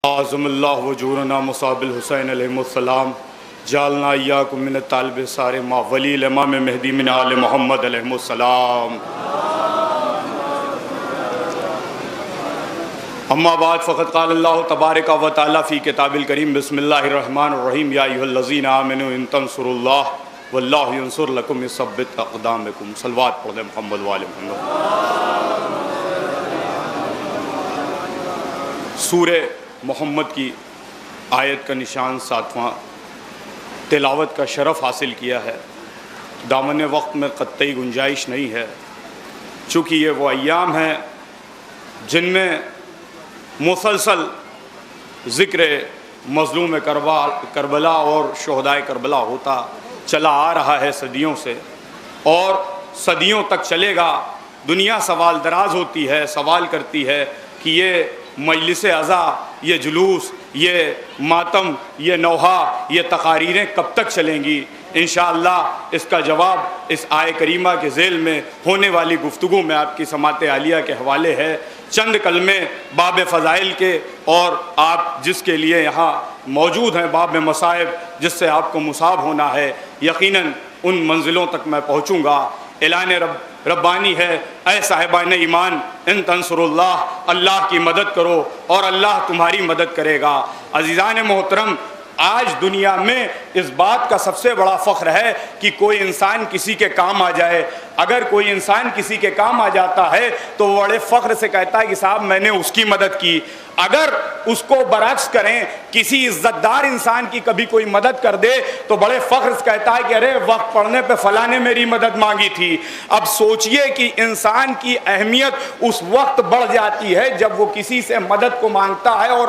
اعظم اللہ وجورنا مصاب الحسین علیہ السلام جعلنا ایاکم من الطالب سار ما ولی الامام مہدی من آل محمد علیہ السلام۔ اما بعد فقد قال اللہ تبارک و تعالی فی کتاب الکریم بسم اللہ الرحمن الرحیم یا ایھا الذین آمنوا ان تنصروا اللہ واللہ ینصر لکم یثبت اقدامکم۔ صلوات پڑھ دیں محمد وآل محمد۔ سورہ محمد کی آیت کا نشان 7واں تلاوت کا شرف حاصل کیا ہے۔ دامن وقت میں قطعی گنجائش نہیں ہے، چونکہ یہ وہ ایام ہیں جن میں مسلسل ذکر مظلوم کربلا اور شہدائے کربلا ہوتا چلا آ رہا ہے صدیوں سے، اور صدیوں تک چلے گا۔ دنیا سوال دراز ہوتی ہے، سوال کرتی ہے کہ یہ مجلس عزا، یہ جلوس، یہ ماتم، یہ نوحہ، یہ تقاریریں کب تک چلیں گی؟ انشاءاللہ اس کا جواب اس آیے کریمہ کے ذیل میں ہونے والی گفتگو میں آپ کی سماعت عالیہ کے حوالے ہے۔ چند کلمے باب فضائل کے، اور آپ جس کے لیے یہاں موجود ہیں باب مصائب، جس سے آپ کو مصاب ہونا ہے، یقیناً ان منزلوں تک میں پہنچوں گا۔ اعلان ربانی ہے، اے صاحبان ایمان ان تنصر اللہ، اللہ کی مدد کرو اور اللہ تمہاری مدد کرے گا۔ عزیزان محترم، آج دنیا میں اس بات کا سب سے بڑا فخر ہے کہ کوئی انسان کسی کے کام آ جائے۔ اگر کوئی انسان کسی کے کام آ جاتا ہے تو وہ بڑے فخر سے کہتا ہے کہ صاحب میں نے اس کی مدد کی۔ اگر اس کو برعکس کریں، کسی عزت دار انسان کی کبھی کوئی مدد کر دے تو بڑے فخر سے کہتا ہے کہ ارے وقت پڑھنے پہ فلاں نے میری مدد مانگی تھی۔ اب سوچئے کہ انسان کی اہمیت اس وقت بڑھ جاتی ہے جب وہ کسی سے مدد کو مانگتا ہے، اور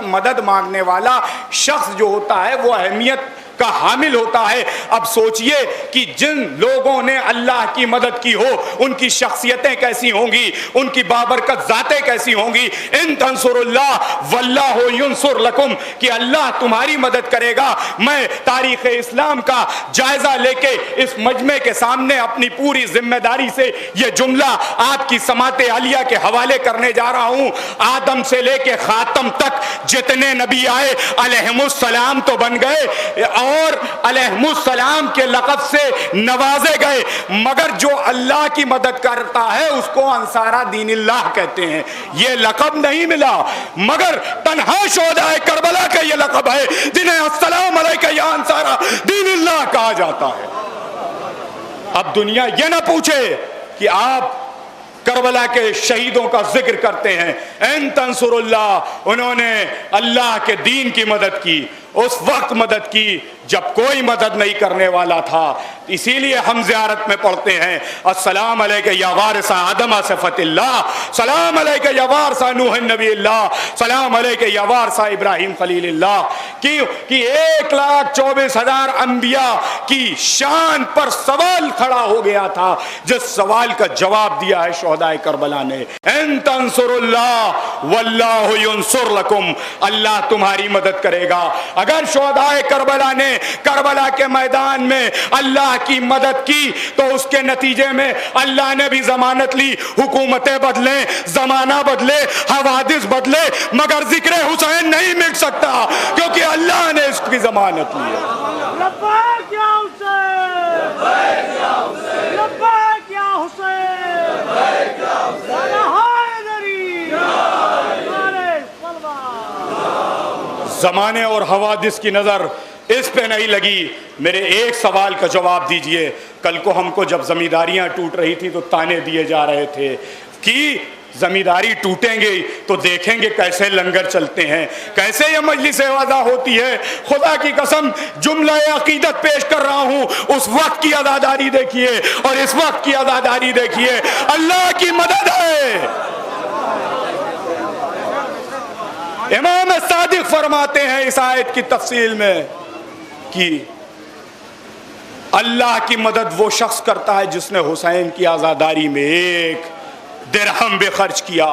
مدد مانگنے والا شخص جو ہوتا ہے وہ اہمیت کا حامل ہوتا ہے۔ اب سوچئے کہ جن لوگوں نے اللہ کی مدد کی ہو ان کی شخصیتیں کیسی ہوں گی، ان کی بابرکت ذاتیں کیسی ہوں گی۔ ان تنصر اللہ واللہ ینصر لکم، کہ اللہ تمہاری مدد کرے گا۔ میں تاریخ اسلام کا جائزہ لے کے اس مجمع کے سامنے اپنی پوری ذمہ داری سے یہ جملہ آپ کی سماعت عالیہ کے حوالے کرنے جا رہا ہوں۔ آدم سے لے کے خاتم تک جتنے نبی آئے علیہم السلام تو بن گئے اور علیہم السلام کے لقب سے نوازے گئے، مگر جو اللہ کی مدد کرتا ہے اس کو انصارہ دین اللہ کہتے ہیں۔ یہ لقب نہیں ملا، مگر تنہا شہداء کربلا کا یہ لقب ہے جنہیں السلام علیکم یا انصارہ دین اللہ کہا جاتا ہے۔ اب دنیا یہ نہ پوچھے کہ آپ کربلا کے شہیدوں کا ذکر کرتے ہیں۔ ان تنصر اللہ، انہوں نے اللہ کے دین کی مدد کی، اس وقت مدد کی جب کوئی مدد نہیں کرنے والا تھا۔ اسی لیے ہم زیارت میں پڑھتے ہیں السلام علیک یا وارث آدم صفت اللہ، سلام علیک یا وارث نوح نبی اللہ، سلام علیک یا وارث ابراہیم خلیل اللہ، کہ 1,24,000 انبیاء کی شان پر سوال کھڑا ہو گیا تھا، جس سوال کا جواب دیا ہے شہداء کربلا نے۔ ان تنصر اللہ واللہ ینصر لکم، اللہ تمہاری مدد کرے گا۔ اگر شہداء کربلا نے کربلا کے میدان میں اللہ کی مدد کی تو اس کے نتیجے میں اللہ نے بھی ضمانت لی، حکومتیں بدلیں، زمانہ بدلے، حوادث بدلے، مگر ذکر حسین نہیں مٹ سکتا، کیونکہ اللہ نے اس کی ضمانت لی ہے۔ لبیک یا حسین، لبیک یا حسین، لبیک یا حسین، لبیک یا حسین، زمانے اور حوادث کی نظر اس پہ نہیں لگی۔ میرے ایک سوال کا جواب دیجئے، کل کو ہم کو جب زمینداریاں ٹوٹ رہی تھی تو تانے دیے جا رہے تھے کہ زمینداری ٹوٹیں گے تو دیکھیں گے کیسے لنگر چلتے ہیں، کیسے یہ مجلس عزا ہوتی ہے۔ خدا کی قسم جملہ عقیدت پیش کر رہا ہوں، اس وقت کی عزاداری دیکھیے اور اس وقت کی عزاداری دیکھیے، اللہ کی مدد ہے۔ امام صادق فرماتے ہیں اس آیت کی تفصیل میں کہ اللہ کی مدد وہ شخص کرتا ہے جس نے حسین کی عزاداری میں 1 درہم بھی خرچ کیا،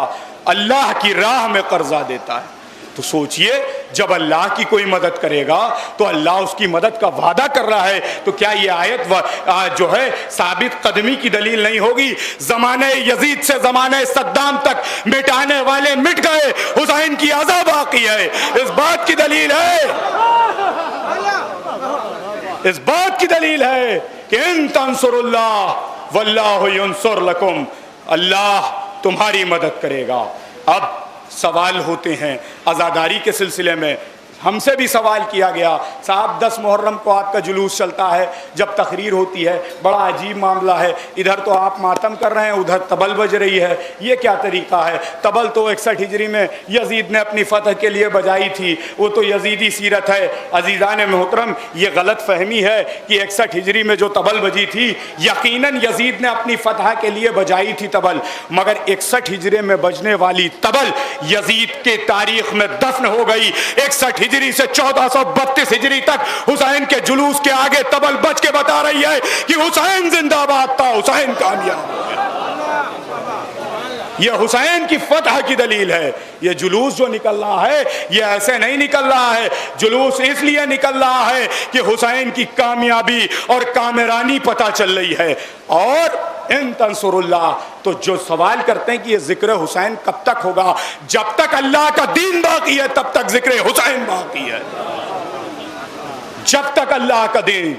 اللہ کی راہ میں قرضہ دیتا ہے۔ تو سوچئے جب اللہ کی کوئی مدد کرے گا تو اللہ اس کی مدد کا وعدہ کر رہا ہے، تو کیا یہ آیت جو ہے ثابت قدمی کی دلیل نہیں ہوگی؟ زمانہ یزید سے زمانہ صدام تک مٹانے والے مٹ گئے، حسین کی عزا باقی ہے، اس بات کی دلیل ہے، اس بات کی دلیل ہے کہ ان تنصر اللہ واللہ ینصر لکم، اللہ تمہاری مدد کرے گا۔ اب سوال ہوتے ہیں عزاداری کے سلسلے میں، ہم سے بھی سوال کیا گیا، صاحب 10 محرم کو آپ کا جلوس چلتا ہے، جب تقریر ہوتی ہے بڑا عجیب معاملہ ہے، ادھر تو آپ ماتم کر رہے ہیں، ادھر طبل بج رہی ہے، یہ کیا طریقہ ہے؟ طبل تو 61 ہجری میں یزید نے اپنی فتح کے لیے بجائی تھی، وہ تو یزیدی سیرت ہے۔ عزیزان محترم، یہ غلط فہمی ہے کہ 61 ہجری میں جو طبل بجی تھی یقیناً یزید نے اپنی فتح کے لیے بجائی تھی طبل، مگر 61 ہجری میں بجنے والی طبل یزید کے تاریخ میں دفن ہو گئی۔ 61 ہجری سے 1432 ہجری تک حسین کے جلوس کے آگے طبل بج کے بتا رہی ہے کہ حسین زندہ باد تھا، حسین کامیاب ہو گیا۔ یہ حسین کی فتح کی دلیل ہے۔ یہ جلوس جو نکل رہا ہے یہ ایسے نہیں نکل رہا ہے، جلوس اس لیے نکل رہا ہے کہ حسین کی کامیابی اور کامرانی پتہ چل رہی ہے۔ اور ان تنصر اللہ، تو جو سوال کرتے ہیں کہ یہ ذکر حسین کب تک ہوگا، جب تک اللہ کا دین باقی ہے تب تک ذکر حسین باقی ہے، جب تک اللہ کا دین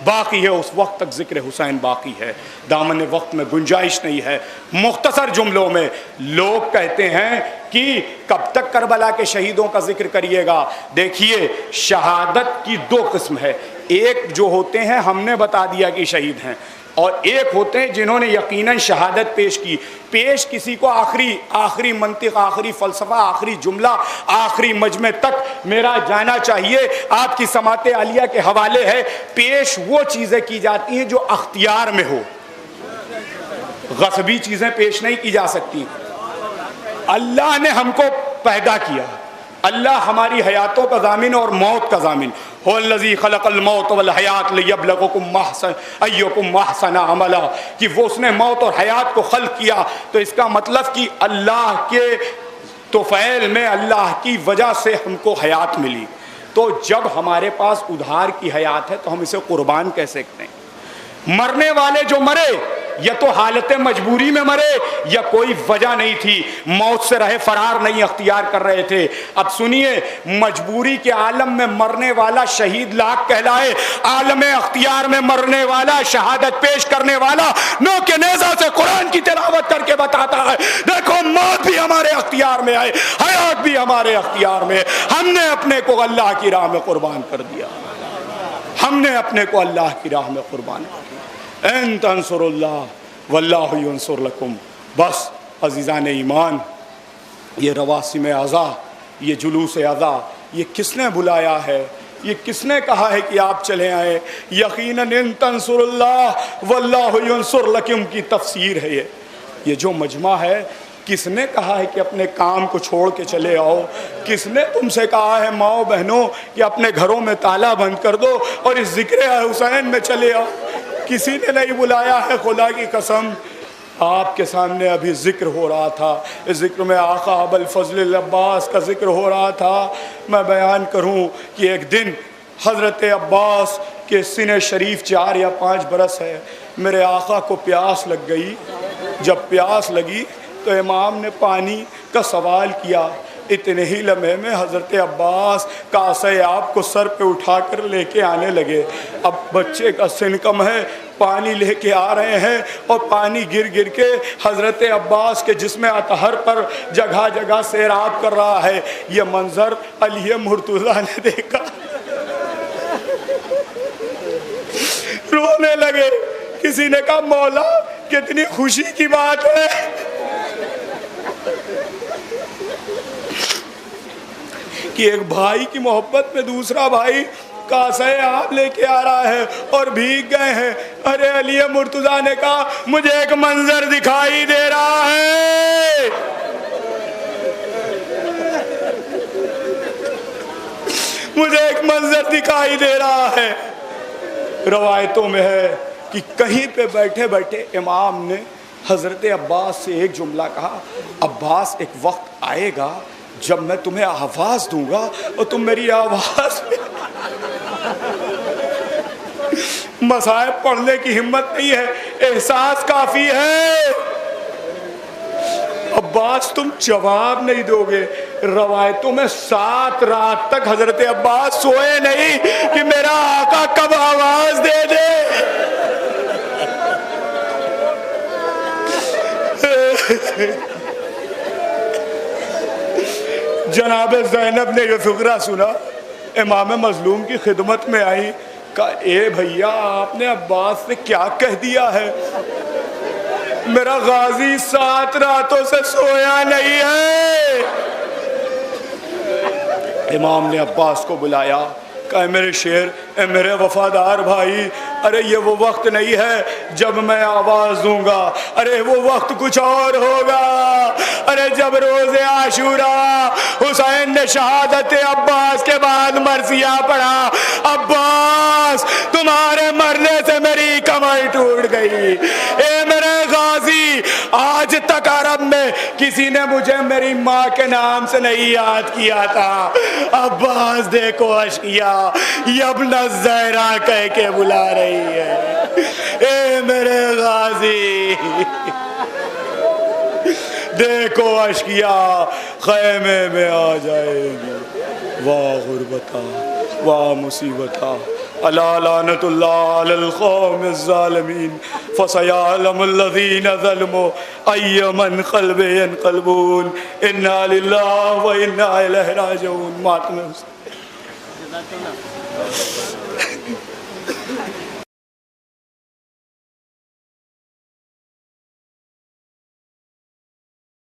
باقی ہے اس وقت تک ذکر حسین باقی ہے، دامن وقت میں گنجائش نہیں ہے۔ مختصر جملوں میں لوگ کہتے ہیں کہ کب تک کربلا کے شہیدوں کا ذکر کریے گا؟ دیکھیے شہادت کی 2 قسم ہے، ایک جو ہوتے ہیں ہم نے بتا دیا کہ شہید ہیں، اور ایک ہوتے ہیں جنہوں نے یقیناً شہادت پیش کی۔ پیش کسی کو آخری منطق، آخری فلسفہ، آخری جملہ، آخری مجمع تک میرا جانا چاہیے، آپ کی سماعت عالیہ کے حوالے ہے۔ پیش وہ چیزیں کی جاتی ہیں جو اختیار میں ہو، غصبی چیزیں پیش نہیں کی جا سکتی۔ اللہ نے ہم کو پیدا کیا، اللہ ہماری حیاتوں کا ضامن اور موت کا ضامن، هو الذی خلق الموت والحیات لیبلوکم ایکم احسن عملا، کہ وہ اس نے موت اور حیات کو خلق کیا، تو اس کا مطلب کہ اللہ کے توفیل میں، اللہ کی وجہ سے ہم کو حیات ملی۔ تو جب ہمارے پاس ادھار کی حیات ہے تو ہم اسے قربان کہہ سکتے ہیں۔ مرنے والے جو مرے یا تو حالت مجبوری میں مرے یا کوئی وجہ نہیں تھی، موت سے رہے فرار نہیں اختیار کر رہے تھے۔ اب سنیے، مجبوری کے عالم میں مرنے والا شہید لاکھ کہلائے، عالم اختیار میں مرنے والا، شہادت پیش کرنے والا نو کے نیزہ سے قرآن کی تلاوت کر کے بتاتا ہے دیکھو موت بھی ہمارے اختیار میں ہے، حیات بھی ہمارے اختیار میں ہے، ہم نے اپنے کو اللہ کی راہ میں قربان کر دیا، ہم نے اپنے کو اللہ کی راہ میں قربان کر دیا۔ ان تنصر اللہ واللہ ینصر لکم۔ بس عزیزان ایمان، یہ رواسم عزا، یہ جلوس عزا، یہ کس نے بلایا ہے؟ یہ کس نے کہا ہے کہ آپ چلے آئے؟ یقیناً ان تنصر اللہ واللہ ینصر لکم کی تفسیر ہے یہ جو مجمع ہے۔ کس نے کہا ہے کہ اپنے کام کو چھوڑ کے چلے آؤ؟ کس نے تم سے کہا ہے ماؤں بہنوں کہ اپنے گھروں میں تالا بند کر دو اور اس ذکر حسین میں چلے آؤ؟ کسی نے نہیں بلایا ہے، خدا کی قسم۔ آپ کے سامنے ابھی ذکر ہو رہا تھا، اس ذکر میں آقا ابوالفضل العباس کا ذکر ہو رہا تھا۔ میں بیان کروں کہ ایک دن حضرت عباس کے سن شریف 4 یا 5 برس ہے، میرے آقا کو پیاس لگ گئی۔ جب پیاس لگی تو امام نے پانی کا سوال کیا، اتنے ہی لمحے میں حضرت عباس کاسے آپ کو سر پہ اٹھا کر لے کے آنے لگے۔ اب بچے کا سن کم ہے، پانی لے کے آ رہے ہیں اور پانی گر گر کے حضرت عباس کے جسم اطہر پر جگہ جگہ سیراب کر رہا ہے۔ یہ منظر علی مرتضیٰ نے دیکھا، رونے لگے۔ کسی نے کہا مولا کتنی خوشی کی بات ہے کہ ایک بھائی کی محبت میں دوسرا بھائی کاسے آپ لے کے آ رہا ہے اور بھیگ گئے ہیں۔ ارے علی مرتضیٰ نے کہا مجھے ایک منظر دکھائی دے رہا ہے، مجھے ایک منظر دکھائی دے رہا ہے۔ روایتوں میں ہے کہ کہیں پہ بیٹھے بیٹھے امام نے حضرت عباس سے ایک جملہ کہا، عباس ایک وقت آئے گا جب میں تمہیں آواز دوں گا اور تم میری آواز میں مصائب پڑھنے کی ہمت نہیں ہے، احساس کافی ہے۔ عباس تم جواب نہیں دو گے۔ روایتوں میں 7 رات تک حضرت عباس سوئے نہیں کہ میرا آقا کب آواز دے دے۔ جناب زینب نے یہ فقرہ سنا، امام مظلوم کی خدمت میں آئی، کہا اے بھیا آپ نے عباس سے کیا کہہ دیا ہے؟ میرا غازی 7 راتوں سے سویا نہیں ہے۔ امام نے عباس کو بلایا، کہا میرے شیر، اے میرے وفادار بھائی، ارے یہ وہ وقت نہیں ہے جب میں آواز دوں گا، ارے وہ وقت کچھ اور ہوگا۔ ارے جب روز عاشورہ حسین نے شہادت عباس کے بعد مرثیہ پڑھا، عباس تمہارے مرنے سے میری کمر ٹوٹ گئی۔ اے میرے غازی، آج تک عرب میں کسی نے مجھے میری ماں کے نام سے نہیں یاد کیا تھا، عباس دیکھو اشقیا یبن الزہرا کہہ کے بلا رہی ہے۔ اے میرے غازی، دیکھو اشقیا خیمے میں آ جائے گی۔ واہ غربتا، واہ مصیبتا، الا لعنت اللہ علی القوم الظالمین، فسیعلم الذین ظلموا ای منقلب ینقلبون، انا للہ و انا الیہ راجعون۔ ماتم